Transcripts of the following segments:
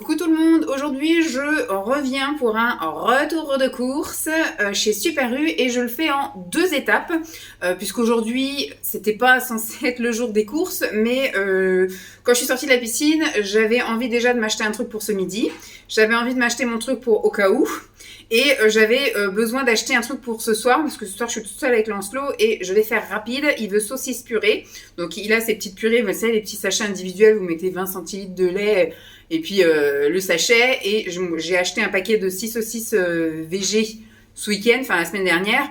Coucou tout le monde, aujourd'hui je reviens pour un retour de course chez Super U et je le fais en deux étapes puisqu'aujourd'hui c'était pas censé être le jour des courses mais quand je suis sortie de la piscine j'avais envie déjà de m'acheter un truc pour ce midi, j'avais envie de m'acheter mon truc pour au cas où et j'avais besoin d'acheter un truc pour ce soir parce que ce soir je suis toute seule avec Lancelot et je vais faire rapide. Il veut saucisse purée, donc il a ses petites purées, vous savez les petits sachets individuels, vous mettez 20 centilitres de lait et puis le sachet, et j'ai acheté un paquet de 6 saucisses VG ce week-end, enfin la semaine dernière,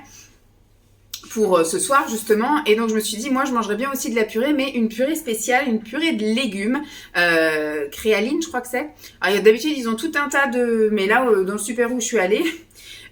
pour ce soir justement. Et donc je me suis dit, moi je mangerais bien aussi de la purée, mais une purée spéciale, une purée de légumes, créaline je crois que c'est. Alors d'habitude ils ont tout un tas de... Mais là dans le super où je suis allée,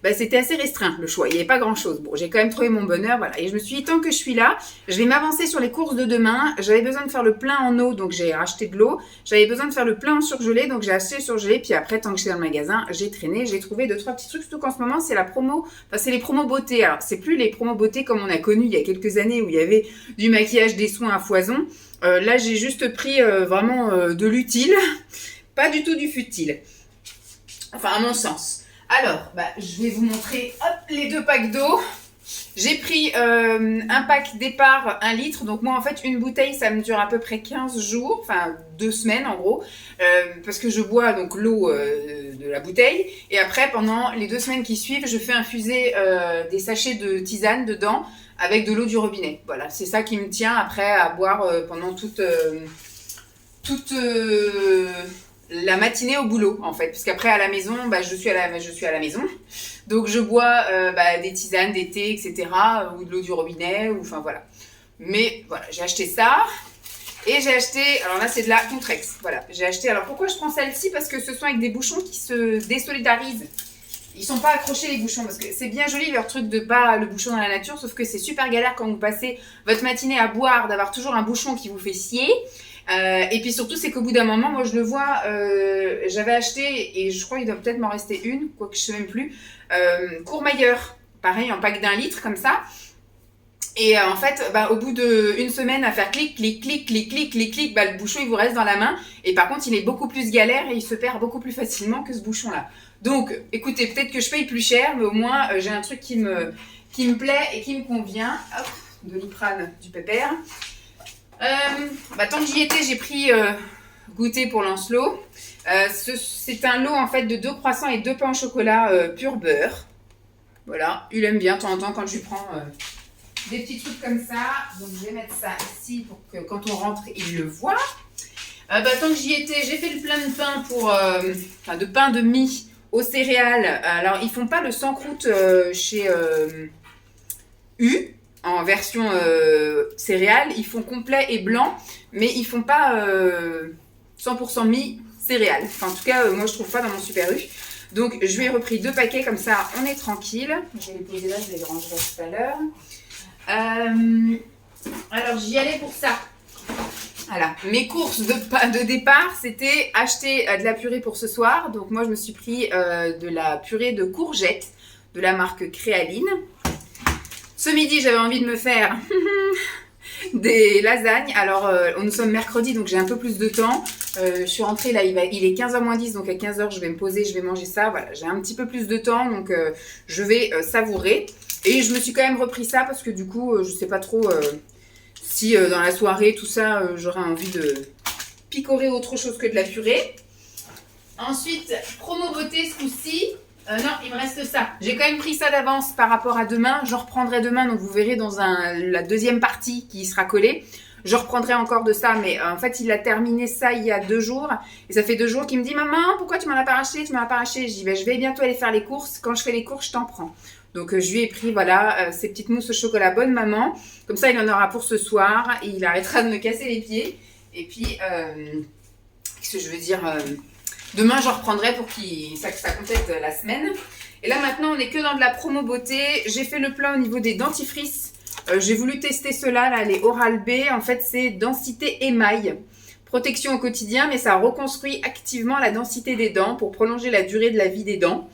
bah, c'était assez restreint le choix, il n'y avait pas grand chose. Bon, j'ai quand même trouvé mon bonheur, voilà. Et je me suis dit, tant que je suis là, je vais m'avancer sur les courses de demain. J'avais besoin de faire le plein en eau, donc j'ai racheté de l'eau. J'avais besoin de faire le plein en surgelé, donc j'ai acheté le surgelé. Puis après, tant que j'étais dans le magasin, j'ai traîné, j'ai trouvé 2-3 petits trucs. Surtout qu'en ce moment, c'est la promo, enfin, c'est les promos beauté. Alors, c'est plus les promos beauté comme on a connu il y a quelques années où il y avait du maquillage, des soins à foison. Là, j'ai juste pris vraiment de l'utile, pas du tout du futile. Enfin, à mon sens. Alors, je vais vous montrer les deux packs d'eau. J'ai pris un pack départ 1 litre. Donc moi, en fait, une bouteille, ça me dure à peu près 15 jours. Enfin, 2 semaines en gros. Parce que je bois donc l'eau de la bouteille. Et après, pendant les 2 semaines qui suivent, je fais infuser des sachets de tisane dedans avec de l'eau du robinet. Voilà, c'est ça qui me tient après à boire pendant toute la matinée au boulot en fait, parce qu'après à la maison je suis à la maison, donc je bois des tisanes, des thés, etc., ou de l'eau du robinet, ou enfin voilà. Mais voilà, j'ai acheté ça et j'ai acheté, alors là c'est de la Contrex, voilà, j'ai acheté. Alors pourquoi je prends celle-ci? Parce que ce sont avec des bouchons qui se désolidarisent. Ils sont pas accrochés les bouchons, parce que c'est bien joli leur truc de pas le bouchon dans la nature, sauf que c'est super galère quand vous passez votre matinée à boire d'avoir toujours un bouchon qui vous fait scier. Et puis surtout, c'est qu'au bout d'un moment, moi je le vois, j'avais acheté, et je crois qu'il doit peut-être m'en rester une, quoique je sais même plus, Courmayeur, pareil, en pack d'1 litre comme ça. Et en fait, au bout d'une semaine à faire clic, clic, clic, clic, clic, clic, clic, le bouchon il vous reste dans la main. Et par contre, il est beaucoup plus galère et il se perd beaucoup plus facilement que ce bouchon-là. Donc, écoutez, peut-être que je paye plus cher, mais au moins j'ai un truc qui me plaît et qui me convient. Hop, de Doliprane, du pépère. Tant que j'y étais, j'ai pris goûter pour Lancelot. C'est un lot en fait de 2 croissants et 2 pains au chocolat pur beurre. Voilà, il aime bien de temps en temps quand je lui prends des petits trucs comme ça. Donc je vais mettre ça ici pour que quand on rentre, il le voit. Tant que j'y étais, j'ai fait le plein de pain de pain de mie aux céréales. Alors ils font pas le sans croûte chez U. En version céréales, ils font complet et blanc, mais ils font pas 100% mi céréales. Enfin, en tout cas, moi je trouve pas dans mon Super U. Donc je lui ai repris 2 paquets comme ça, on est tranquille. Je vais les poser là, je les rangerai tout à l'heure. Alors j'y allais pour ça. Voilà, mes courses de départ, c'était acheter de la purée pour ce soir. Donc moi je me suis pris de la purée de courgettes de la marque Créaline. Ce midi, j'avais envie de me faire des lasagnes. Alors, nous sommes mercredi, donc j'ai un peu plus de temps. Je suis rentrée, là, il est 15h moins 10, donc à 15h, je vais me poser, je vais manger ça. Voilà, j'ai un petit peu plus de temps, donc je vais savourer. Et je me suis quand même repris ça, parce que du coup, je sais pas trop si dans la soirée, tout ça, j'aurai envie de picorer autre chose que de la purée. Ensuite, promo beauté ce coup-ci. Non, il me reste ça. J'ai quand même pris ça d'avance par rapport à demain. J'en reprendrai demain, donc vous verrez dans la deuxième partie qui sera collée. Je reprendrai encore de ça, mais en fait, il a terminé ça il y a 2 jours. Et ça fait 2 jours qu'il me dit « Maman, pourquoi tu m'en as pas racheté? Tu m'en as pas racheté ?» Je dis « Je vais bientôt aller faire les courses. Quand je fais les courses, je t'en prends. » Donc, je lui ai pris, voilà, ces petites mousses au chocolat bonne maman. Comme ça, il en aura pour ce soir. Et il arrêtera de me casser les pieds. Et puis, qu'est-ce que je veux dire demain, j'en reprendrai pour ça complète la semaine. Et là, maintenant, on n'est que dans de la promo beauté. J'ai fait le plein au niveau des dentifrices. J'ai voulu tester ceux-là, là, les Oral-B. En fait, c'est densité émail. Protection au quotidien, mais ça reconstruit activement la densité des dents pour prolonger la durée de la vie des dents.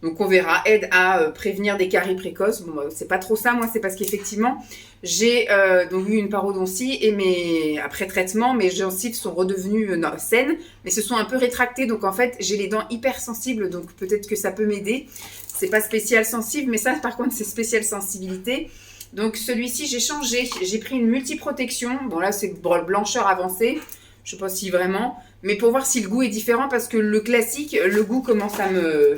Donc on verra, aide à prévenir des caries précoces. Bon, c'est pas trop ça, moi, c'est parce qu'effectivement, j'ai donc eu une parodontie et après traitement, mes gencives sont redevenues saines, mais se sont un peu rétractées. Donc en fait, j'ai les dents hyper sensibles, donc peut-être que ça peut m'aider. C'est pas spécial sensible, mais ça, par contre, c'est spécial sensibilité. Donc celui-ci, j'ai changé. J'ai pris une multiprotection. Bon là, c'est blancheur avancée. Je sais pas si vraiment, mais pour voir si le goût est différent, parce que le classique, le goût commence à me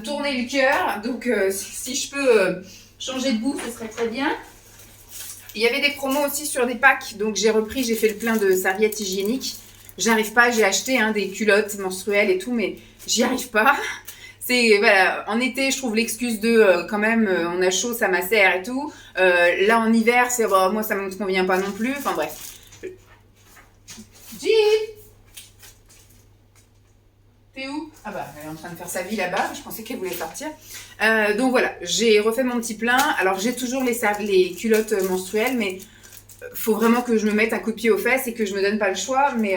tourner le cœur. Donc si je peux changer de goût, ce serait très bien. Il y avait des promos aussi sur des packs, donc j'ai fait le plein de serviettes hygiéniques. J'arrive pas, j'ai acheté des culottes menstruelles et tout, mais j'y arrive pas. C'est voilà, en été, je trouve l'excuse de quand même, on a chaud, ça macère et tout. Là en hiver, c'est moi ça me convient pas non plus. Enfin bref. Jeep, t'es où? Ah bah, elle est en train de faire sa vie là-bas. Je pensais qu'elle voulait partir. Donc voilà, j'ai refait mon petit plein. Alors j'ai toujours les culottes menstruelles, mais faut vraiment que je me mette un coup de pied aux fesses et que je me donne pas le choix. Mais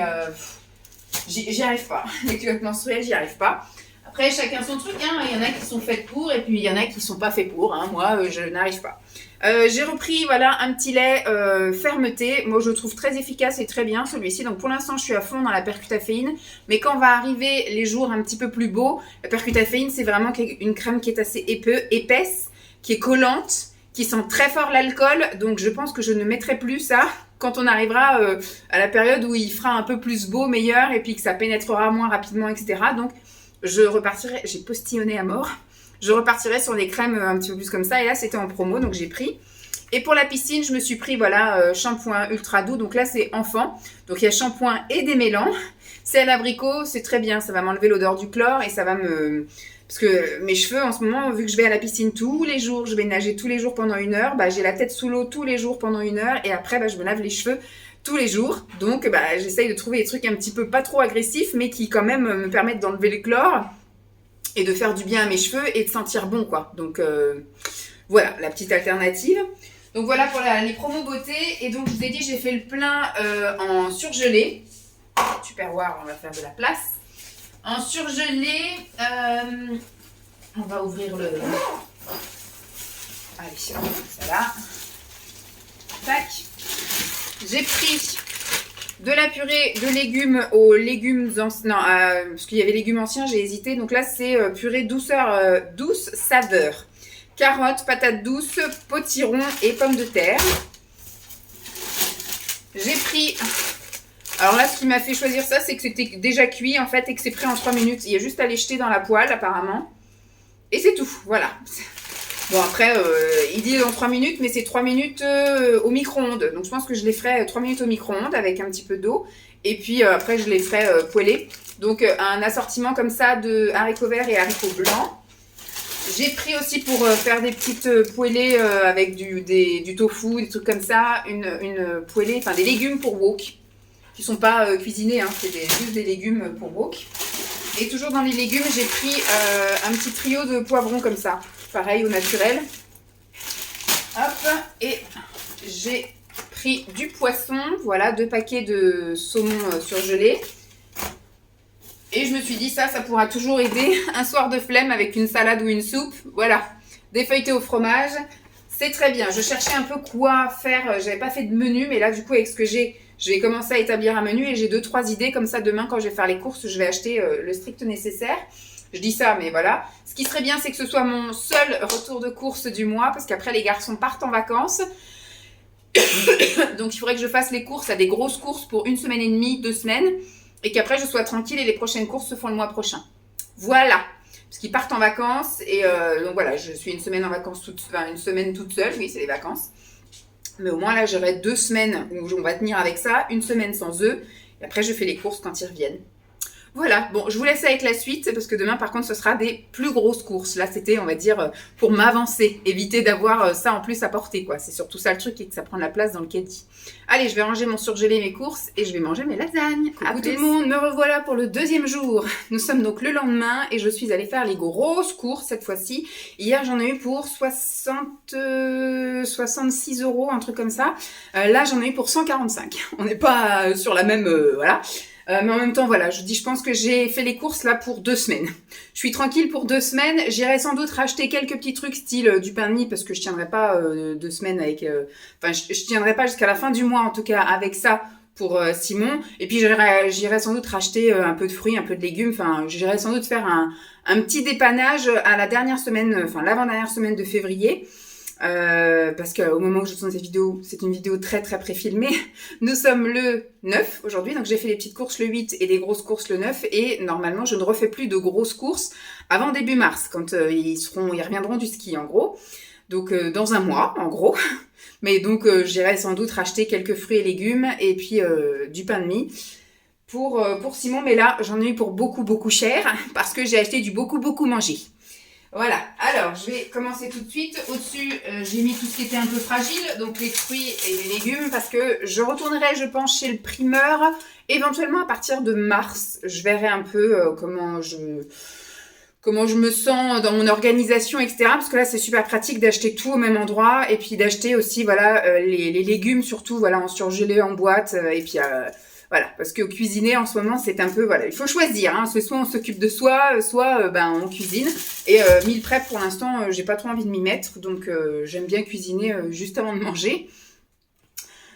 j'y arrive pas. Les culottes menstruelles, j'y arrive pas. Après, chacun son truc, hein. Il y en a qui sont faites pour et puis il y en a qui sont pas faits pour, hein. Moi, je n'arrive pas. J'ai repris voilà, un petit lait fermeté. Moi, je le trouve très efficace et très bien celui-ci. Donc pour l'instant, je suis à fond dans la percutaféine. Mais quand va arriver les jours un petit peu plus beaux, la percutaféine, c'est vraiment une crème qui est assez épaisse, qui est collante, qui sent très fort l'alcool. Donc je pense que je ne mettrai plus ça quand on arrivera à la période où il fera un peu plus beau, meilleur, et puis que ça pénétrera moins rapidement, etc. Donc je repartirai, j'ai postillonné à mort, je repartirai sur des crèmes un petit peu plus comme ça, et là c'était en promo, donc j'ai pris. Et pour la piscine, je me suis pris, voilà, shampoing ultra doux, donc là c'est enfant, donc il y a shampoing et démêlant, c'est à l'abricot, c'est très bien, ça va m'enlever l'odeur du chlore, et ça va me... Parce que mes cheveux, en ce moment, vu que je vais à la piscine tous les jours, je vais nager tous les jours pendant 1 heure, bah, j'ai la tête sous l'eau tous les jours pendant 1 heure, et après, bah, je me lave les cheveux tous les jours. Donc, bah, j'essaye de trouver des trucs un petit peu pas trop agressifs, mais qui quand même me permettent d'enlever le chlore et de faire du bien à mes cheveux et de sentir bon, quoi. Donc, voilà, la petite alternative. Donc, voilà pour les promos beauté. Et donc, je vous ai dit, j'ai fait le plein en surgelé. Tupperware, on va faire de la place. En surgelé, on va ouvrir le... Allez, ça là. Tac. J'ai pris de la purée de légumes aux légumes anciens. Non, parce qu'il y avait légumes anciens, j'ai hésité. Donc là, c'est purée douce saveur. Carottes, patates douces, potiron et pommes de terre. J'ai pris... Alors là, ce qui m'a fait choisir ça, c'est que c'était déjà cuit en fait et que c'est prêt en 3 minutes. Il y a juste à les jeter dans la poêle apparemment. Et c'est tout, voilà. Bon après, il dit dans 3 minutes, mais c'est 3 minutes au micro-ondes. Donc je pense que je les ferai 3 minutes au micro-ondes avec un petit peu d'eau. Et puis après, je les ferai poêler. Donc un assortiment comme ça de haricots verts et haricots blancs. J'ai pris aussi pour faire des petites poêlées avec du tofu, des trucs comme ça. Une poêlée, enfin des légumes pour wok. Qui ne sont pas cuisinés, hein, c'est juste des légumes pour wok. Et toujours dans les légumes, j'ai pris un petit trio de poivrons comme ça, pareil au naturel. Hop, et j'ai pris du poisson, voilà, 2 paquets de saumon surgelé. Et je me suis dit, ça pourra toujours aider un soir de flemme avec une salade ou une soupe. Voilà, des feuilletés au fromage, c'est très bien. Je cherchais un peu quoi faire, j'avais pas fait de menu, mais là du coup avec ce que j'ai, je vais commencer à établir un menu et j'ai 2-3 idées comme ça. Demain, quand je vais faire les courses, je vais acheter le strict nécessaire. Je dis ça, mais voilà. Ce qui serait bien, c'est que ce soit mon seul retour de course du mois parce qu'après, les garçons partent en vacances. Donc, il faudrait que je fasse les courses à des grosses courses pour 1 semaine et demie, 2 semaines et qu'après, je sois tranquille et les prochaines courses se font le mois prochain. Voilà. Parce qu'ils partent en vacances et donc voilà, je suis 1 semaine en vacances, 1 semaine toute seule. Oui, c'est les vacances. Mais au moins là, j'aurai 2 semaines où on va tenir avec ça, 1 semaine sans eux. Et après, je fais les courses quand ils reviennent. Voilà, bon, je vous laisse avec la suite parce que demain, par contre, ce sera des plus grosses courses. Là, c'était, on va dire, pour m'avancer. Éviter d'avoir ça en plus à porter, quoi. C'est surtout ça le truc et que ça prend de la place dans le caddie. Allez, je vais ranger mon surgelé, mes courses et je vais manger mes lasagnes. Coucou tout le monde, me revoilà pour le 2e jour. Nous sommes donc le lendemain et je suis allée faire les grosses courses cette fois-ci. Hier, j'en ai eu pour 66 €, un truc comme ça. Là, j'en ai eu pour 145. On n'est pas sur la même... voilà. Mais en même temps, voilà, je pense que j'ai fait les courses là pour 2 semaines. Je suis tranquille pour 2 semaines. J'irai sans doute racheter quelques petits trucs style du pain de mie parce que je tiendrai pas 2 semaines avec... Enfin, je tiendrai pas jusqu'à la fin du mois en tout cas avec ça pour Simon. Et puis j'irai sans doute racheter un peu de fruits, un peu de légumes. Enfin, j'irai sans doute faire un petit dépannage à la dernière semaine, enfin l'avant-dernière semaine de février. Parce qu'au moment où je tourne cette vidéo, c'est une vidéo très très préfilmée. Nous sommes le 9 aujourd'hui, donc j'ai fait les petites courses le 8 et les grosses courses le 9. Et normalement, je ne refais plus de grosses courses avant début mars, quand ils reviendront du ski en gros. Donc dans un mois en gros. Mais donc j'irai sans doute racheter quelques fruits et légumes et puis du pain de mie pour Simon. Mais là, j'en ai eu pour beaucoup cher parce que j'ai acheté du beaucoup manger. Voilà, alors je vais commencer tout de suite. Au-dessus, j'ai mis tout ce qui était un peu fragile, donc les fruits et les légumes, parce que je retournerai, je pense, chez le primeur, éventuellement à partir de mars. Je verrai un peu comment je me sens dans mon organisation, etc. Parce que là, c'est super pratique d'acheter tout au même endroit, et puis d'acheter aussi, voilà, les légumes, surtout, voilà, en surgelé, en boîte, et puis... Voilà, parce que cuisiner en ce moment, c'est un peu, voilà, il faut choisir, hein, soit on s'occupe de soi, soit on cuisine. Et meal prep, pour l'instant, j'ai pas trop envie de m'y mettre, donc j'aime bien cuisiner juste avant de manger.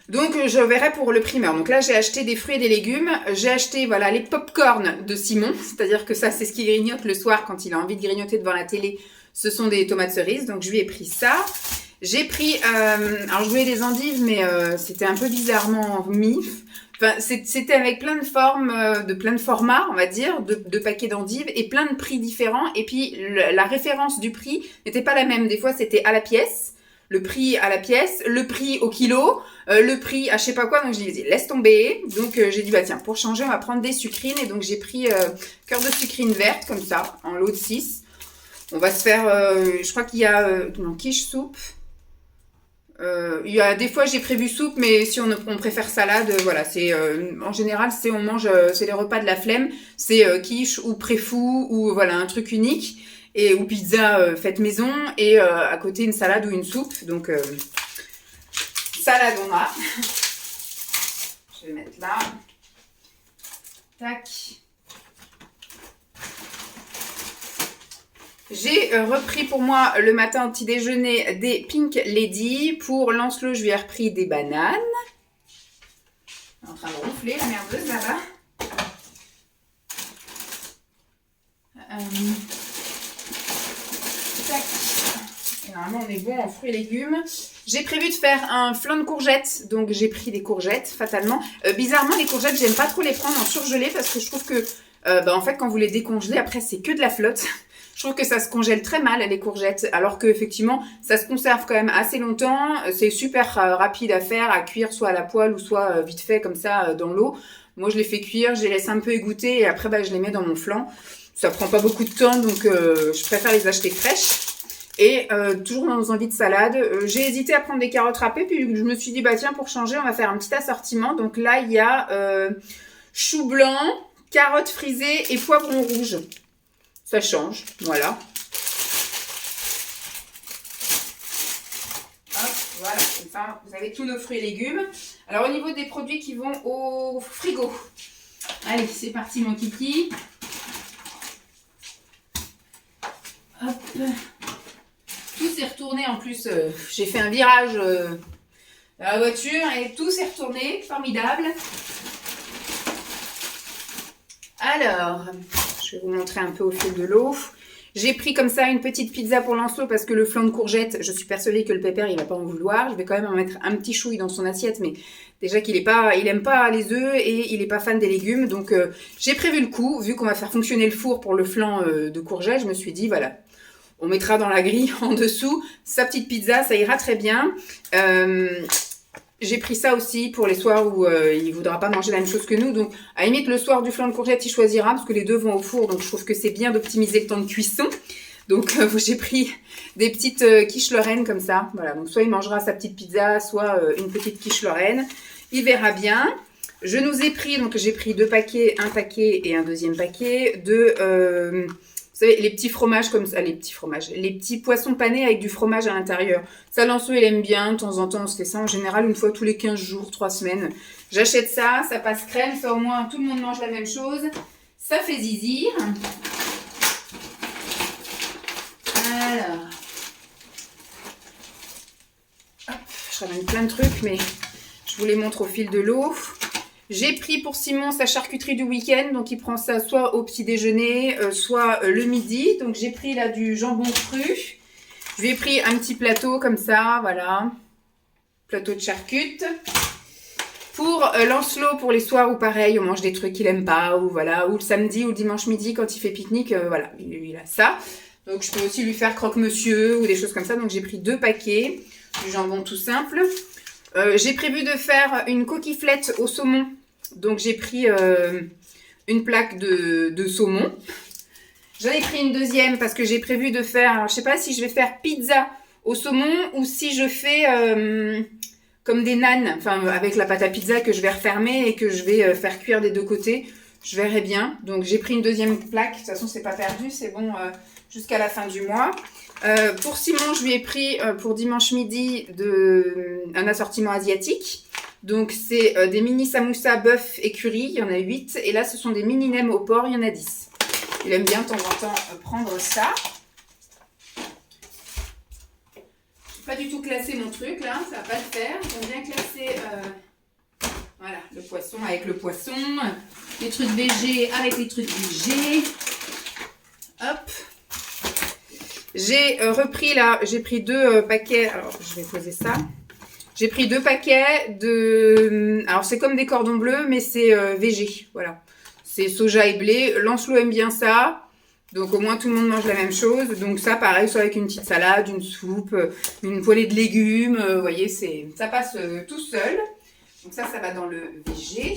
Donc je verrai pour le primeur. Donc là, j'ai acheté des fruits et des légumes. J'ai acheté, voilà, les pop-corn de Simon, c'est-à-dire que ça, c'est ce qu'il grignote le soir quand il a envie de grignoter devant la télé. Ce sont des tomates cerises, donc je lui ai pris ça. J'ai pris, alors je voulais des endives, mais c'était un peu bizarrement mis. Enfin, c'était avec plein de formes, de plein de formats, on va dire, de paquets d'endives et plein de prix différents. Et puis, la référence du prix n'était pas la même. Des fois, c'était à la pièce, le prix à la pièce, le prix au kilo, le prix à je sais pas quoi. Donc, j'ai dit, laisse tomber. Donc, j'ai dit, bah tiens, pour changer, on va prendre des sucrines. Et donc, j'ai pris cœur de sucrine verte, comme ça, en lot de 6. On va se faire, je crois qu'il y a, quiche soupe. Il y a des fois j'ai prévu soupe, mais si on préfère salade, voilà, c'est en général c'est on mange, c'est les repas de la flemme, c'est quiche ou préfou ou voilà un truc unique et ou pizza faite maison et à côté une salade ou une soupe. Donc salade on a. Je vais mettre là. Tac. J'ai repris pour moi le matin au petit déjeuner des Pink Lady. Pour Lancelot, je lui ai repris des bananes. Elle est en train de ronfler, la merdeuse là-bas. Tac. Et normalement, on est bon en fruits et légumes. J'ai prévu de faire un flan de courgettes, donc j'ai pris des courgettes, fatalement. Bizarrement, les courgettes, j'aime pas trop les prendre en surgelé parce que je trouve que, en fait, quand vous les décongelez, après, c'est que de la flotte. Je trouve que ça se congèle très mal, les courgettes, alors qu'effectivement, ça se conserve quand même assez longtemps. C'est super rapide à faire, à cuire, soit à la poêle ou soit vite fait comme ça dans l'eau. Moi, je les fais cuire, je les laisse un peu égoutter et après, je les mets dans mon flan. Ça prend pas beaucoup de temps, donc je préfère les acheter fraîches. Et toujours dans nos envies de salade, j'ai hésité à prendre des carottes râpées, puis je me suis dit, bah tiens, pour changer, on va faire un petit assortiment. Donc là, il y a chou blanc, carottes frisées et poivrons rouges. Ça change, voilà. Hop, voilà, comme ça, vous avez tous nos fruits et légumes. Alors, au niveau des produits qui vont au frigo. Allez, c'est parti, mon kiki. Hop. Tout s'est retourné, en plus, j'ai fait un virage dans la voiture et tout s'est retourné, formidable. Alors... je vais vous montrer un peu au fil de l'eau. J'ai pris comme ça une petite pizza pour Lancelot parce que le flan de courgettes, je suis persuadée que le pépère, il va pas en vouloir. Je vais quand même en mettre un petit chouille dans son assiette, mais déjà qu'il aime pas les œufs et il est pas fan des légumes. Donc j'ai prévu le coup, vu qu'on va faire fonctionner le four pour le flan de courgettes, je me suis dit voilà, on mettra dans la grille en dessous sa petite pizza, ça ira très bien. J'ai pris ça aussi pour les soirs où il voudra pas manger la même chose que nous. Donc, à la limite, le soir du flan de courgettes, il choisira parce que les deux vont au four. Donc, je trouve que c'est bien d'optimiser le temps de cuisson. Donc, j'ai pris des petites quiches Lorraine comme ça. Voilà, donc soit il mangera sa petite pizza, soit une petite quiche Lorraine. Il verra bien. Je nous ai pris, donc j'ai pris 2 paquets, un paquet et un deuxième paquet de savez, les petits fromages comme ça, les petits poissons panés avec du fromage à l'intérieur. Ça, Lancelot, il aime bien. De temps en temps, on se fait ça en général une fois tous les 15 jours, 3 semaines. J'achète ça, ça passe crème, ça au moins tout le monde mange la même chose. Ça fait zizir. Alors. Hop, je ramène plein de trucs, mais je vous les montre au fil de l'eau. J'ai pris pour Simon sa charcuterie du week-end, donc il prend ça soit au petit déjeuner, soit le midi. Donc j'ai pris là du jambon cru. Je lui ai pris un petit plateau comme ça, voilà. Plateau de charcutes. Pour Lancelot, pour les soirs où pareil, on mange des trucs qu'il aime pas, ou voilà, ou le samedi ou le dimanche midi quand il fait pique-nique, voilà, il a ça. Donc je peux aussi lui faire croque-monsieur ou des choses comme ça. Donc j'ai pris 2 paquets, du jambon tout simple. J'ai prévu de faire une coquillette au saumon. Donc j'ai pris une plaque de saumon. J'en ai pris une deuxième parce que j'ai prévu de faire, alors, je sais pas si je vais faire pizza au saumon ou si je fais comme des nanes, enfin avec la pâte à pizza que je vais refermer et que je vais faire cuire des deux côtés. Je verrai bien. Donc j'ai pris une deuxième plaque. De toute façon, c'est pas perdu, c'est bon jusqu'à la fin du mois. Pour Simon, je lui ai pris pour dimanche midi un assortiment asiatique. Donc, c'est des mini samoussas bœuf et curry, il y en a 8. Et là, ce sont des mini nems au porc, il y en a 10. Il aime bien de temps en temps prendre ça. Je n'ai pas du tout classé mon truc, là, ça va pas le faire. J'aime bien classer voilà, le poisson avec le poisson, les trucs végés avec les trucs végés. Hop. J'ai repris là, j'ai pris 2 paquets, alors je vais poser ça. J'ai pris 2 paquets de, alors c'est comme des cordons bleus, mais c'est végé, voilà. C'est soja et blé, Lancelot aime bien ça, donc au moins tout le monde mange la même chose. Donc ça pareil, soit avec une petite salade, une soupe, une poêlée de légumes, vous voyez, ça passe tout seul. Donc ça va dans le végé.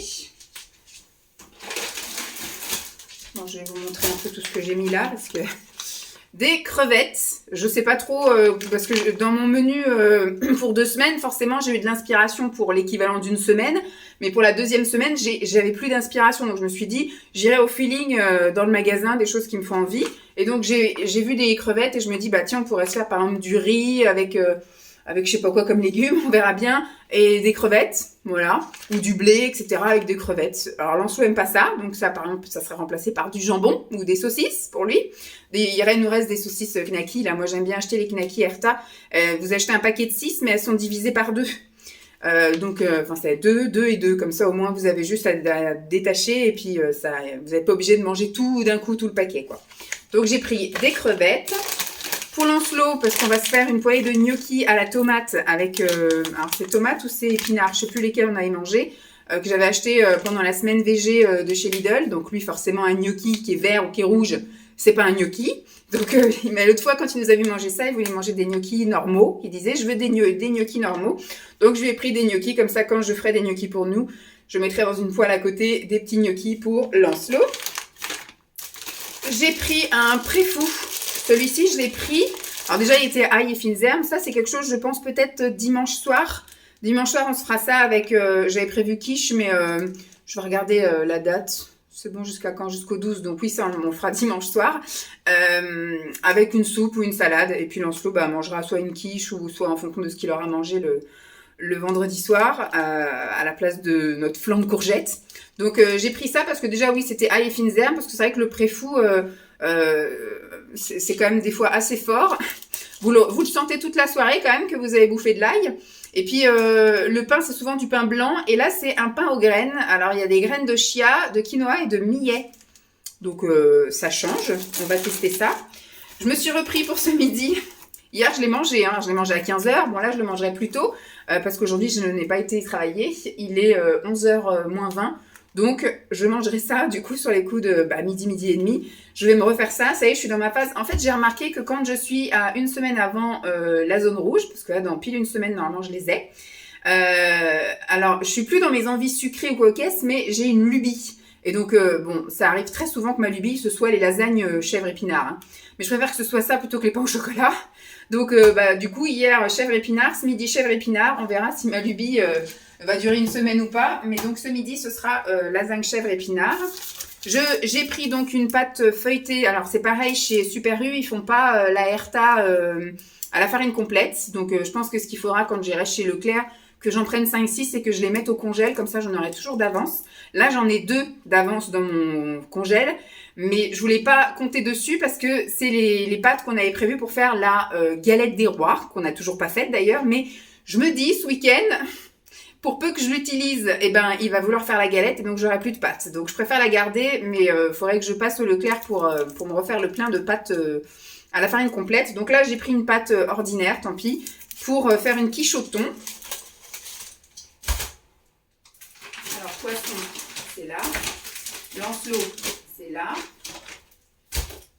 Bon, je vais vous montrer un peu tout ce que j'ai mis là, parce que... Des crevettes, je sais pas trop, parce que dans mon menu pour 2 semaines, forcément j'ai eu de l'inspiration pour l'équivalent d'une semaine, mais pour la deuxième semaine, j'avais plus d'inspiration, donc je me suis dit, j'irai au feeling dans le magasin, des choses qui me font envie, et donc j'ai vu des crevettes et je me dis, bah tiens, on pourrait se faire par exemple du riz avec je sais pas quoi comme légumes, on verra bien, et des crevettes, voilà, ou du blé, etc. avec des crevettes. Alors Lancelot aime pas ça, donc ça par exemple, ça serait remplacé par du jambon ou des saucisses pour lui. Il nous reste des saucisses knacky, là, moi j'aime bien acheter les knacky Erta. Vous achetez un paquet de 6, mais elles sont divisées par 2. Donc, c'est 2 et 2, comme ça au moins vous avez juste à détacher, et puis vous n'êtes pas obligé de manger tout d'un coup, tout le paquet, quoi. Donc j'ai pris des crevettes. Pour Lancelot, parce qu'on va se faire une poêlée de gnocchi à la tomate avec... alors, c'est tomate ou c'est épinards, je ne sais plus lesquels on avait mangé, que j'avais acheté pendant la semaine VG de chez Lidl. Donc, lui, forcément, un gnocchi qui est vert ou qui est rouge, c'est pas un gnocchi. Donc, mais l'autre fois, quand il nous a vu manger ça, il voulait manger des gnocchis normaux. Il disait, je veux des gnocchis normaux. Donc, je lui ai pris des gnocchis. Comme ça, quand je ferai des gnocchis pour nous, je mettrai dans une poêle à côté des petits gnocchis pour Lancelot. J'ai pris un préfou. Celui-ci, je l'ai pris. Alors déjà, il était ail et fines herbes. Ça, c'est quelque chose, je pense, peut-être dimanche soir. Dimanche soir, on se fera ça avec... j'avais prévu quiche, mais je vais regarder la date. C'est bon jusqu'à quand? Jusqu'au 12. Donc oui, ça, on fera dimanche soir. Avec une soupe ou une salade. Et puis Lancelot mangera soit une quiche ou soit en fonction de ce qu'il aura mangé le vendredi soir à la place de notre flan de courgettes. Donc j'ai pris ça parce que déjà, oui, c'était ail et fines herbes. Parce que c'est vrai que le préfou... c'est quand même des fois assez fort. Vous le sentez toute la soirée quand même que vous avez bouffé de l'ail. Et puis le pain, c'est souvent du pain blanc. Et là, c'est un pain aux graines. Alors, il y a des graines de chia, de quinoa et de millet. Donc, ça change. On va tester ça. Je me suis repris pour ce midi. Hier, je l'ai mangé. Je l'ai mangé à 15h. Bon, là, je le mangerai plus tôt. Parce qu'aujourd'hui, je n'ai pas été travailler. Il est 11h moins 20. Donc, je mangerai ça, du coup, sur les coups de midi et demi. Je vais me refaire ça. Ça y est, je suis dans ma phase. En fait, j'ai remarqué que quand je suis à une semaine avant la zone rouge, parce que là, dans pile une semaine, normalement, je les ai. Alors, je suis plus dans mes envies sucrées ou coquesses, mais j'ai une lubie. Et donc, ça arrive très souvent que ma lubie, ce soit les lasagnes chèvre épinard. Mais je préfère que ce soit ça plutôt que les pains au chocolat. Donc, du coup, hier, chèvre épinard, ce midi, chèvre épinard. On verra si ma lubie... va durer une semaine ou pas, mais donc ce midi ce sera lasagne chèvre épinard. J'ai pris donc une pâte feuilletée. Alors c'est pareil chez Super U, ils font pas la Herta à la farine complète. Donc je pense que ce qu'il faudra quand j'irai chez Leclerc, que j'en prenne 5-6 et que je les mette au congèle. Comme ça, j'en aurai toujours d'avance. Là, j'en ai 2 d'avance dans mon congèle. Mais je voulais pas compter dessus parce que c'est les pâtes qu'on avait prévues pour faire la galette des rois, qu'on n'a toujours pas faite d'ailleurs. Mais je me dis, ce week-end, pour peu que je l'utilise, eh ben, il va vouloir faire la galette et donc j'aurai plus de pâtes. Donc je préfère la garder, mais il faudrait que je passe au Leclerc pour me refaire le plein de pâtes à la farine complète. Donc là, j'ai pris une pâte ordinaire, tant pis, pour faire une quiche au thon. Alors, poisson, c'est là. Lancelot, c'est là.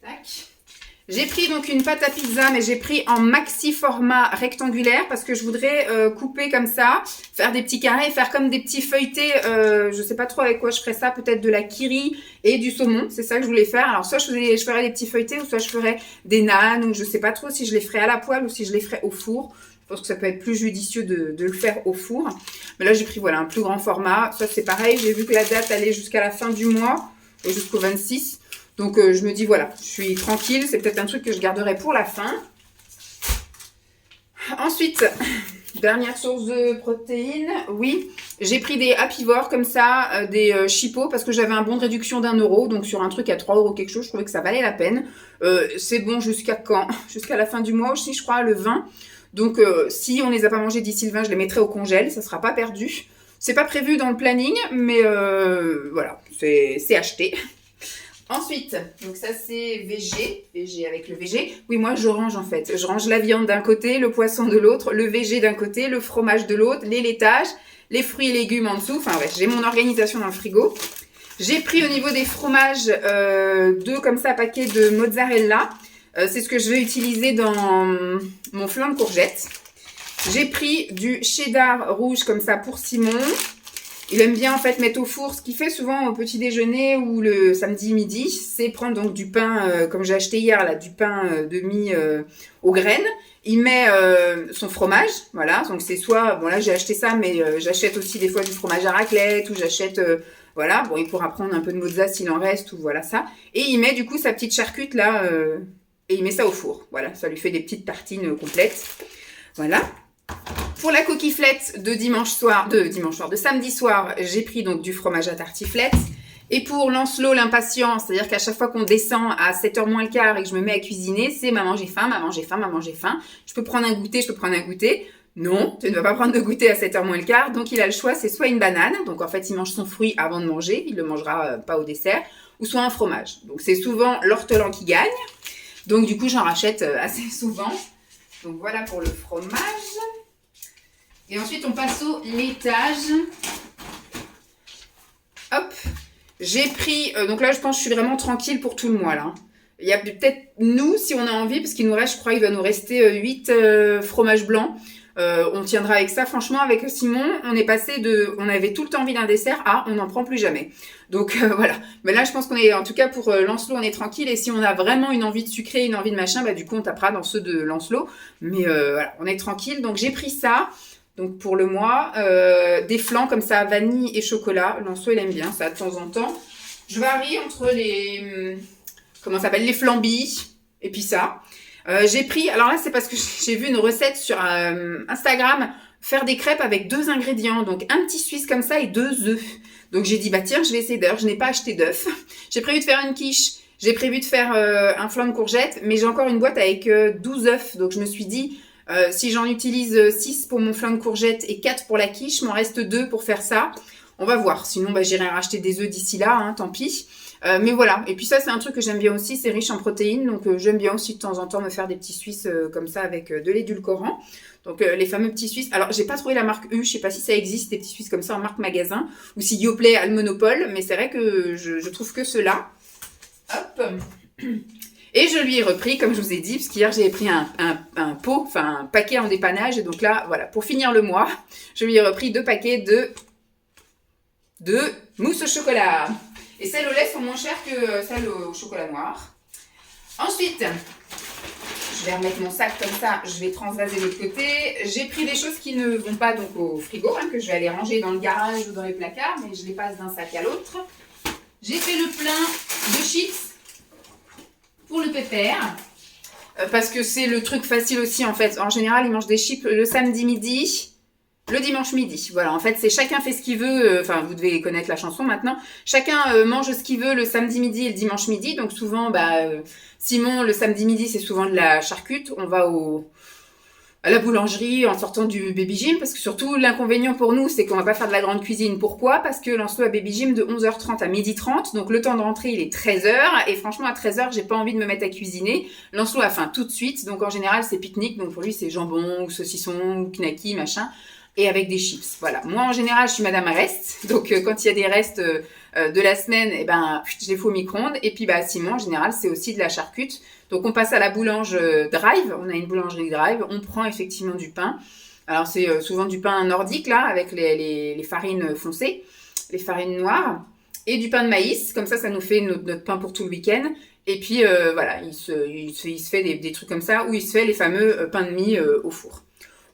Tac. J'ai pris donc une pâte à pizza, mais j'ai pris en maxi format rectangulaire parce que je voudrais couper comme ça, faire des petits carrés, faire comme des petits feuilletés. Je sais pas trop avec quoi je ferais ça, peut-être de la kiri et du saumon. C'est ça que je voulais faire. Alors soit je ferais des petits feuilletés ou soit je ferais des nanes ou je sais pas trop si je les ferais à la poêle ou si je les ferais au four. Je pense que ça peut être plus judicieux de le faire au four. Mais là j'ai pris voilà un plus grand format. Ça c'est pareil, j'ai vu que la date allait jusqu'à la fin du mois, jusqu'au 26. Donc je me dis voilà, je suis tranquille, c'est peut-être un truc que je garderai pour la fin. Ensuite, dernière source de protéines, oui, j'ai pris des Apivore comme ça, des chipots parce que j'avais un bon de réduction d'1 €, donc sur un truc à 3 € quelque chose, je trouvais que ça valait la peine. C'est bon jusqu'à quand? Jusqu'à la fin du mois aussi, je crois, le 20. Donc si on les a pas mangés d'ici le 20, je les mettrai au congèle, ça sera pas perdu. C'est pas prévu dans le planning, mais voilà, c'est acheté. Ensuite, donc ça c'est VG avec le VG. Oui, moi je range en fait. Je range la viande d'un côté, le poisson de l'autre, le VG d'un côté, le fromage de l'autre, les laitages, les fruits et légumes en dessous. Enfin ouais, j'ai mon organisation dans le frigo. J'ai pris au niveau des fromages 2 comme ça paquets de mozzarella. C'est ce que je vais utiliser dans mon flan de courgettes. J'ai pris du cheddar rouge comme ça pour Simon. Il aime bien en fait mettre au four. Ce qu'il fait souvent au petit déjeuner ou le samedi midi, c'est prendre donc du pain, comme j'ai acheté hier, là, du pain demi aux graines. Il met son fromage, voilà. Donc c'est soit, bon là j'ai acheté ça, mais j'achète aussi des fois du fromage à raclette ou j'achète, voilà. Bon il pourra prendre un peu de mozza s'il en reste ou voilà ça. Et il met du coup sa petite charcute là et il met ça au four. Voilà, ça lui fait des petites tartines complètes. Voilà. Pour la coquillette de samedi soir, j'ai pris donc du fromage à tartiflette. Et pour Lancelot l'impatient, c'est-à-dire qu'à chaque fois qu'on descend à 7h moins le quart et que je me mets à cuisiner, c'est maman j'ai faim, maman j'ai faim, maman j'ai faim. Je peux prendre un goûter. Non, tu ne vas pas prendre de goûter à 7h moins le quart. Donc il a le choix, c'est soit une banane, donc en fait il mange son fruit avant de manger, il le mangera pas au dessert, ou soit un fromage. Donc c'est souvent l'ortolan qui gagne. Donc du coup j'en rachète assez souvent. Donc voilà pour le fromage. Et ensuite, on passe au laitage. Hop. J'ai pris... donc là, je pense que je suis vraiment tranquille pour tout le mois, là. Il y a peut-être nous, si on a envie, parce qu'il nous reste, je crois, il doit nous rester 8 fromages blancs. On tiendra avec ça. Franchement, avec Simon, on est passé de... On avait tout le temps envie d'un dessert à on n'en prend plus jamais. Donc voilà. Mais là, je pense qu'on est... En tout cas, pour Lancelot, on est tranquille. Et si on a vraiment une envie de sucré, une envie de machin, bah du coup, on tapera dans ceux de Lancelot. Mais voilà, on est tranquille. Donc j'ai pris ça. Donc pour le mois, des flans comme ça, vanille et chocolat. Lancelot, il aime bien ça de temps en temps. Je varie entre les... comment ça s'appelle? Les flambis et puis ça. J'ai pris... Alors là, c'est parce que j'ai vu une recette sur Instagram, faire des crêpes avec 2 ingrédients. Donc un petit suisse comme ça et 2 œufs. Donc j'ai dit, bah tiens, je vais essayer d'œufs. Je n'ai pas acheté d'œufs. J'ai prévu de faire une quiche. J'ai prévu de faire un flan de courgettes. Mais j'ai encore une boîte avec 12 œufs. Donc je me suis dit... si j'en utilise 6 pour mon flan de courgettes et 4 pour la quiche, m'en reste 2 pour faire ça. On va voir. Sinon, bah, j'irai racheter des œufs d'ici là, hein, tant pis. Mais voilà. Et puis ça, c'est un truc que j'aime bien aussi. C'est riche en protéines. Donc, j'aime bien aussi de temps en temps me faire des petits suisses comme ça avec de l'édulcorant. Donc, les fameux petits suisses. Alors, j'ai pas trouvé la marque U. Je sais pas si ça existe, des petits suisses comme ça en marque magasin. Ou si Yoplait a le monopole. Mais c'est vrai que je trouve que ceux-là. Hop. Et je lui ai repris, comme je vous ai dit, parce qu'hier j'ai pris un pot, enfin un paquet en dépannage. Et donc là, voilà, pour finir le mois, je lui ai repris 2 paquets de mousse au chocolat. Et celles au lait sont moins chères que celles au chocolat noir. Ensuite, je vais remettre mon sac comme ça, je vais transvaser de l'autre côté. J'ai pris des choses qui ne vont pas donc au frigo, hein, que je vais aller ranger dans le garage ou dans les placards, mais je les passe d'un sac à l'autre. J'ai fait le plein de chips pour le pépère. Parce que c'est le truc facile aussi en fait. En général, ils mangent des chips le samedi midi, le dimanche midi. Voilà, en fait, c'est chacun fait ce qu'il veut. Enfin, vous devez connaître la chanson maintenant. Chacun mange ce qu'il veut le samedi midi et le dimanche midi. Donc souvent, Simon, le samedi midi, c'est souvent de la charcute. On va à la boulangerie en sortant du baby gym, parce que surtout l'inconvénient pour nous, c'est qu'on va pas faire de la grande cuisine. Pourquoi? Parce que Lancelot a baby gym de 11h30 à 12h30, donc le temps de rentrée il est 13h, et franchement à 13h j'ai pas envie de me mettre à cuisiner. Lancelot a faim tout de suite, donc en général c'est pique-nique, donc pour lui c'est jambon ou saucisson ou knacky machin, et avec des chips. Voilà. Moi en général je suis madame reste, donc quand il y a des restes de la semaine, je les fais au micro-ondes, et puis Simon en général c'est aussi de la charcute. Donc on passe à la boulange Drive, on a une boulangerie Drive, on prend effectivement du pain. Alors c'est souvent du pain nordique là, avec les farines foncées, les farines noires, et du pain de maïs, comme ça nous fait notre pain pour tout le week-end. Et puis voilà, il se fait des trucs comme ça, où il se fait les fameux pains de mie au four.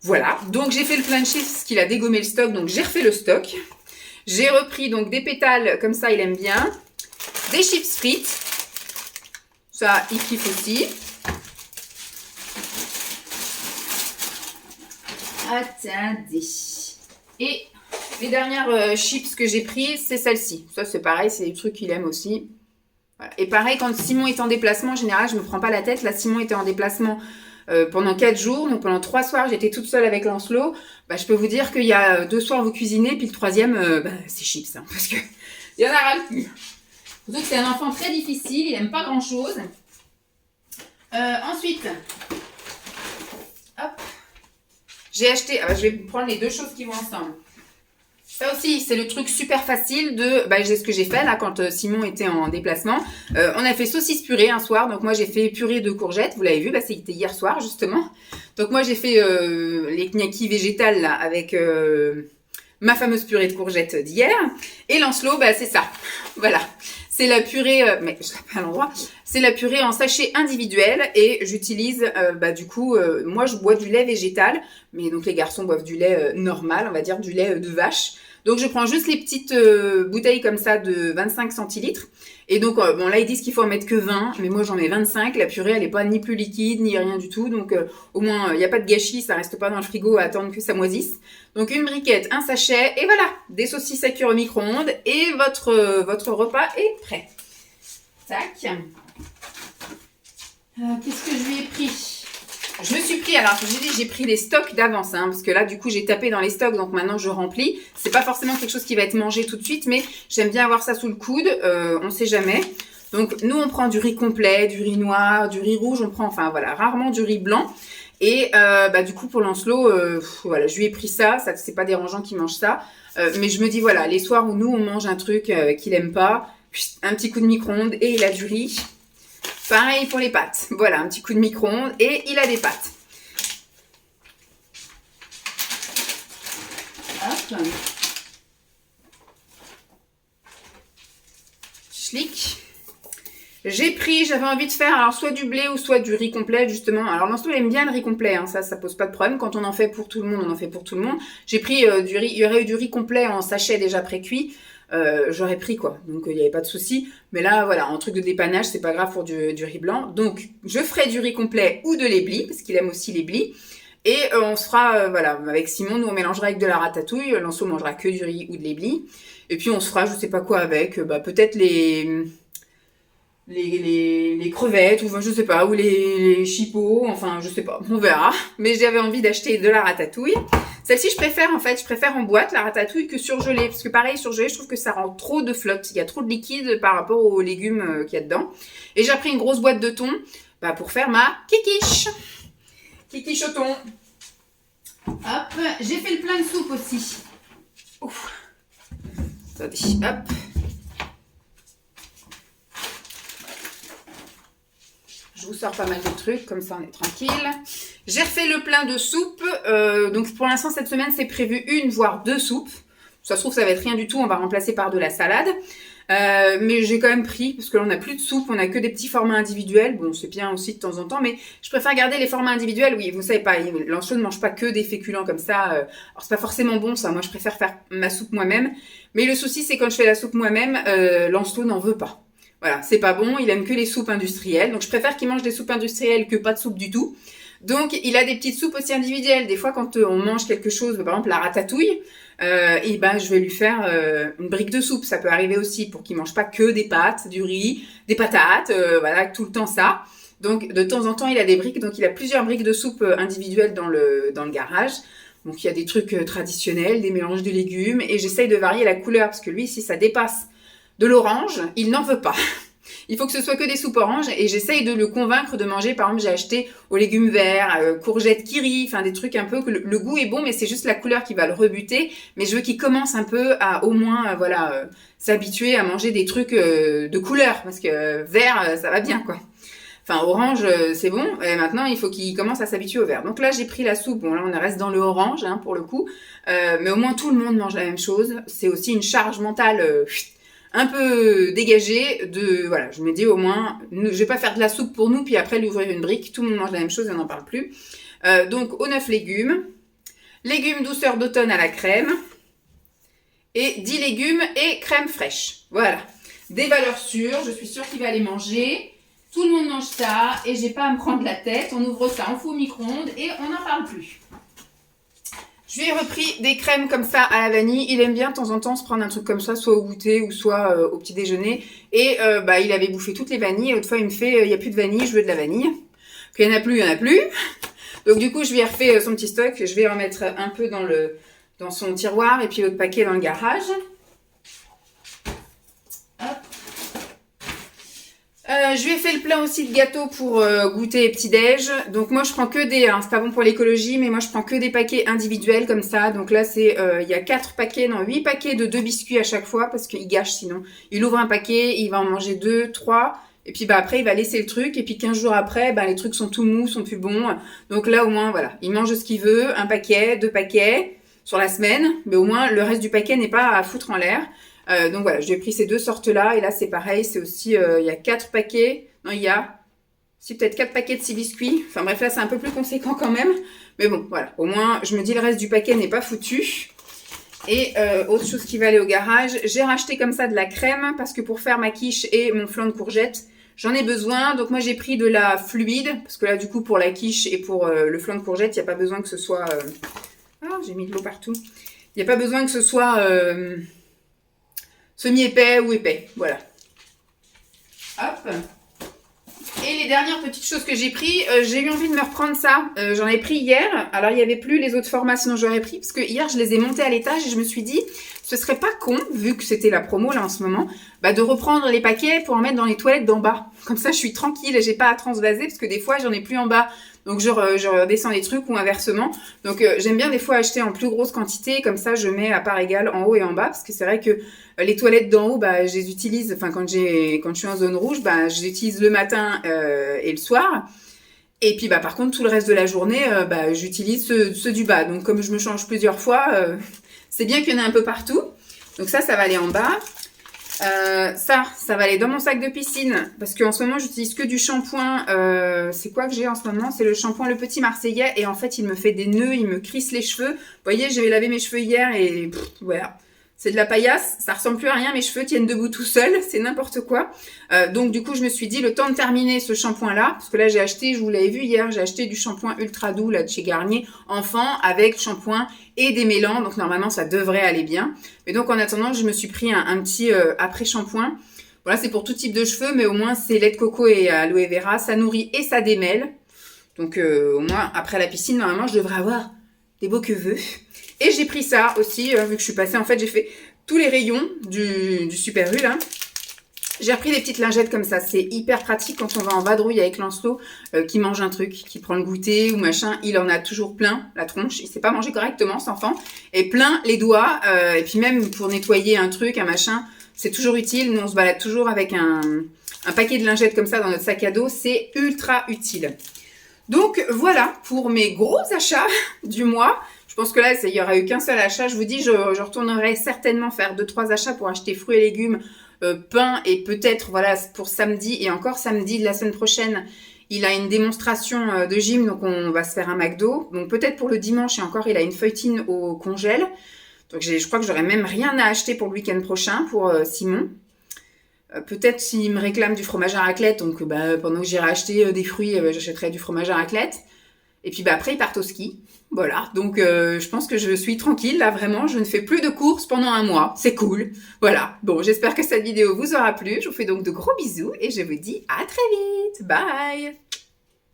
Voilà, donc j'ai fait le plein de chips, parce qu'il a dégommé le stock, donc j'ai refait le stock. J'ai repris donc des pétales, comme ça il aime bien, des chips frites. Ça, il kiffe aussi. Attendez. Et les dernières chips que j'ai prises, c'est celle-ci. Ça, c'est pareil, c'est des trucs qu'il aime aussi. Voilà. Et pareil, quand Simon est en déplacement, en général, je me prends pas la tête. Là, Simon était en déplacement pendant 4 jours. Donc, pendant 3 soirs, j'étais toute seule avec Lancelot. Je peux vous dire qu'il y a 2 soirs, vous cuisinez, puis le 3e, c'est chips. Hein, parce que il y en a ras le cul. Donc c'est un enfant très difficile, il n'aime pas grand chose. Ensuite, hop, j'ai acheté, je vais prendre les deux choses qui vont ensemble. Ça aussi, c'est le truc super facile de, ce que j'ai fait là quand Simon était en déplacement. On a fait saucisse purée un soir, donc moi j'ai fait purée de courgettes, vous l'avez vu, c'était hier soir justement. Donc moi j'ai fait les knackis végétales là avec ma fameuse purée de courgettes d'hier. Et Lancelot, c'est ça, voilà. C'est la purée, mais je l'ai pas à l'endroit. C'est la purée en sachet individuel et j'utilise, moi je bois du lait végétal, mais donc les garçons boivent du lait normal, on va dire du lait de vache. Donc je prends juste les petites bouteilles comme ça de 25 centilitres. Et donc là ils disent qu'il faut en mettre que 20, mais moi j'en mets 25. La purée elle est pas ni plus liquide ni rien du tout, donc au moins il n'y a pas de gâchis, ça reste pas dans le frigo à attendre que ça moisisse. Donc une briquette, un sachet et voilà, des saucisses à cuire au micro-ondes et votre repas est prêt. Tac. Qu'est-ce que je lui ai pris? Je me suis pris, alors j'ai pris les stocks d'avance, parce que là du coup j'ai tapé dans les stocks, donc maintenant je remplis. C'est pas forcément quelque chose qui va être mangé tout de suite, mais j'aime bien avoir ça sous le coude, on sait jamais. Donc nous on prend du riz complet, du riz noir, du riz rouge, on prend rarement du riz blanc. Et du coup pour Lancelot, je lui ai pris ça c'est pas dérangeant qu'il mange ça. Mais je me dis les soirs où nous on mange un truc qu'il aime pas, un petit coup de micro-ondes et il a du riz. Pareil pour les pâtes. Voilà, un petit coup de micro-ondes et il a des pâtes. Hop. Schlick. J'avais envie de faire soit du blé ou soit du riz complet justement. Alors Lancelot aime bien le riz complet, ça pose pas de problème. Quand on en fait pour tout le monde, on en fait pour tout le monde. J'ai pris du riz, il y aurait eu du riz complet en sachet déjà pré-cuit. J'aurais pris quoi, donc il n'y avait pas de souci. Mais là en truc de dépannage c'est pas grave pour du riz blanc, donc je ferai du riz complet ou de l'éblis parce qu'il aime aussi l'éblis et on se fera avec Simon, nous on mélangera avec de la ratatouille, Lancelot mangera que du riz ou de l'éblis et puis on se fera je sais pas quoi avec, peut-être les crevettes ou je sais pas, ou les chipots, je sais pas, on verra. Mais j'avais envie d'acheter de la ratatouille. Celle-ci, je préfère en boîte la ratatouille que surgelée. Parce que pareil, surgelée, je trouve que ça rend trop de flotte. Il y a trop de liquide par rapport aux légumes qu'il y a dedans. Et j'ai pris une grosse boîte de thon pour faire ma kikiche. Kikiche au thon. Hop, j'ai fait le plein de soupe aussi. Ouf. Attendez, hop. Je vous sors pas mal de trucs, comme ça on est tranquille. J'ai refait le plein de soupe. Donc pour l'instant, cette semaine, c'est prévu 1 voire 2 soupes. Ça se trouve, ça va être rien du tout. On va remplacer par de la salade. Mais j'ai quand même pris, parce que là on n'a plus de soupe, on a que des petits formats individuels. Bon, c'est bien aussi de temps en temps, mais je préfère garder les formats individuels. Oui, vous savez pas, Lancelot ne mange pas que des féculents comme ça. Alors c'est pas forcément bon ça, moi je préfère faire ma soupe moi-même. Mais le souci c'est quand je fais la soupe moi-même, Lancelot n'en veut pas. Voilà, c'est pas bon, il aime que les soupes industrielles. Donc je préfère qu'il mange des soupes industrielles que pas de soupe du tout. Donc il a des petites soupes aussi individuelles. Des fois quand on mange quelque chose, par exemple la ratatouille, et ben je vais lui faire une brique de soupe. Ça peut arriver aussi pour qu'il mange pas que des pâtes, du riz, des patates, voilà, tout le temps ça. Donc de temps en temps il a des briques, donc il a plusieurs briques de soupe individuelles dans le garage. Donc il y a des trucs traditionnels, des mélanges de légumes, et j'essaye de varier la couleur parce que lui si ça dépasse de l'orange, il n'en veut pas. Il faut que ce soit que des soupes oranges et j'essaye de le convaincre de manger. Par exemple, j'ai acheté aux légumes verts, courgettes kiri, enfin des trucs un peu que le goût est bon, mais c'est juste la couleur qui va le rebuter. Mais je veux qu'il commence un peu à au moins s'habituer à manger des trucs de couleur parce que vert ça va bien quoi. Enfin orange c'est bon. Et maintenant il faut qu'il commence à s'habituer au vert. Donc là j'ai pris la soupe. Bon là on reste dans le orange hein, pour le coup, mais au moins tout le monde mange la même chose. C'est aussi une charge mentale. Un peu dégagé voilà, je me dis au moins, je vais pas faire de la soupe pour nous, puis après lui ouvrir une brique, tout le monde mange la même chose et on n'en parle plus. Donc aux 9 légumes douceur d'automne à la crème, et 10 légumes et crème fraîche. Voilà, des valeurs sûres, je suis sûre qu'il va les manger, tout le monde mange ça, et j'ai pas à me prendre la tête, on ouvre ça, on fout au micro-ondes, et on n'en parle plus. Je lui ai repris des crèmes comme ça à la vanille. Il aime bien de temps en temps se prendre un truc comme ça, soit au goûter ou soit au petit déjeuner. Et il avait bouffé toutes les vanilles. Et autrefois, il me fait, il n'y a plus de vanille, je veux de la vanille. Qu'il n'y en a plus, il n'y en a plus. Donc du coup, je lui ai refait son petit stock. Je vais remettre un peu dans son tiroir et puis l'autre paquet dans le garage. Je lui ai fait le plein aussi de gâteaux pour goûter et petit-déj. Donc moi je prends que des, c'est pas bon pour l'écologie, mais moi je prends que des paquets individuels comme ça. Donc là c'est, il y a 8 paquets de 2 biscuits à chaque fois parce qu'il gâche sinon. Il ouvre un paquet, il va en manger 2, 3. Et puis après il va laisser le truc. Et puis 15 jours après, les trucs sont tout mous, sont plus bons. Donc là au moins voilà, il mange ce qu'il veut, un paquet, 2 paquets sur la semaine. Mais au moins le reste du paquet n'est pas à foutre en l'air. Donc voilà, j'ai pris ces 2 sortes-là. Et là, c'est pareil. C'est aussi, il y a 4 paquets. Non, il y a peut-être 4 paquets de 6 biscuits. Enfin bref, là, c'est un peu plus conséquent quand même. Mais bon, voilà. Au moins, je me dis, le reste du paquet n'est pas foutu. Et autre chose qui va aller au garage, j'ai racheté comme ça de la crème. Parce que pour faire ma quiche et mon flan de courgettes, j'en ai besoin. Donc moi, j'ai pris de la fluide. Parce que là, du coup, pour la quiche et pour le flan de courgettes, il n'y a pas besoin que ce soit... Ah, j'ai mis de l'eau partout. Il n'y a pas besoin que ce soit... semi-épais ou épais, voilà. Hop. Et les dernières petites choses que j'ai pris, j'ai eu envie de me reprendre ça. J'en ai pris hier. Alors, il n'y avait plus les autres formats, sinon j'aurais pris. Parce que hier, je les ai montés à l'étage et je me suis dit, ce serait pas con, vu que c'était la promo là en ce moment, de reprendre les paquets pour en mettre dans les toilettes d'en bas. Comme ça, je suis tranquille et j'ai pas à transvaser parce que des fois, j'en ai plus en bas. Donc, je redescends les trucs ou inversement. Donc, j'aime bien des fois acheter en plus grosse quantité. Comme ça, je mets à part égale en haut et en bas. Parce que c'est vrai que les toilettes d'en haut, je les utilise, enfin, quand je suis en zone rouge, je les utilise le matin et le soir. Et puis, par contre, tout le reste de la journée, j'utilise ceux du bas. Donc, comme je me change plusieurs fois, c'est bien qu'il y en ait un peu partout. Donc, ça va aller en bas. Ça va aller dans mon sac de piscine parce qu'en ce moment j'utilise que du shampoing. C'est quoi que j'ai en ce moment? C'est le shampoing Le Petit Marseillais et en fait il me fait des nœuds, il me crisse les cheveux. Vous voyez, j'avais lavé mes cheveux hier et voilà. C'est de la paillasse, ça ressemble plus à rien, mes cheveux tiennent debout tout seuls, c'est n'importe quoi. Donc du coup je me suis dit le temps de terminer ce shampoing là, parce que là j'ai acheté, je vous l'avais vu hier, j'ai acheté du shampoing ultra doux là de chez Garnier, enfant, avec shampoing et des mélans, donc normalement ça devrait aller bien. Mais donc en attendant je me suis pris un petit après-shampoing. Voilà, c'est pour tout type de cheveux, mais au moins c'est lait de coco et aloe vera, ça nourrit et ça démêle. Donc au moins après la piscine normalement je devrais avoir des beaux cheveux. Et j'ai pris ça aussi, vu que je suis passée, en fait, j'ai fait tous les rayons du Super U, là. J'ai repris des petites lingettes comme ça. C'est hyper pratique quand on va en vadrouille avec Lancelot, qui mange un truc, qui prend le goûter ou machin. Il en a toujours plein, la tronche. Il sait pas manger correctement, cet enfant. Et plein les doigts. Et puis même pour nettoyer un truc, un machin, c'est toujours utile. Nous, on se balade toujours avec un paquet de lingettes comme ça dans notre sac à dos. C'est ultra utile. Donc, voilà pour mes gros achats du mois. Je pense que là, il y aura eu qu'un seul achat. Je vous dis, je retournerai certainement faire 2-3 achats pour acheter fruits et légumes, pain et peut-être, voilà, pour samedi. Et encore samedi de la semaine prochaine, il a une démonstration de gym, donc on va se faire un McDo. Donc peut-être pour le dimanche, et encore, il a une feuilletine au congèle. Donc je crois que j'aurai même rien à acheter pour le week-end prochain, pour Simon. Peut-être s'il me réclame du fromage à raclette, donc pendant que j'irai acheter des fruits, j'achèterai du fromage à raclette. Et puis après, ils partent au ski. Voilà, donc je pense que je suis tranquille, là vraiment, je ne fais plus de courses pendant un mois, c'est cool. Voilà, bon, j'espère que cette vidéo vous aura plu, je vous fais donc de gros bisous et je vous dis à très vite, bye.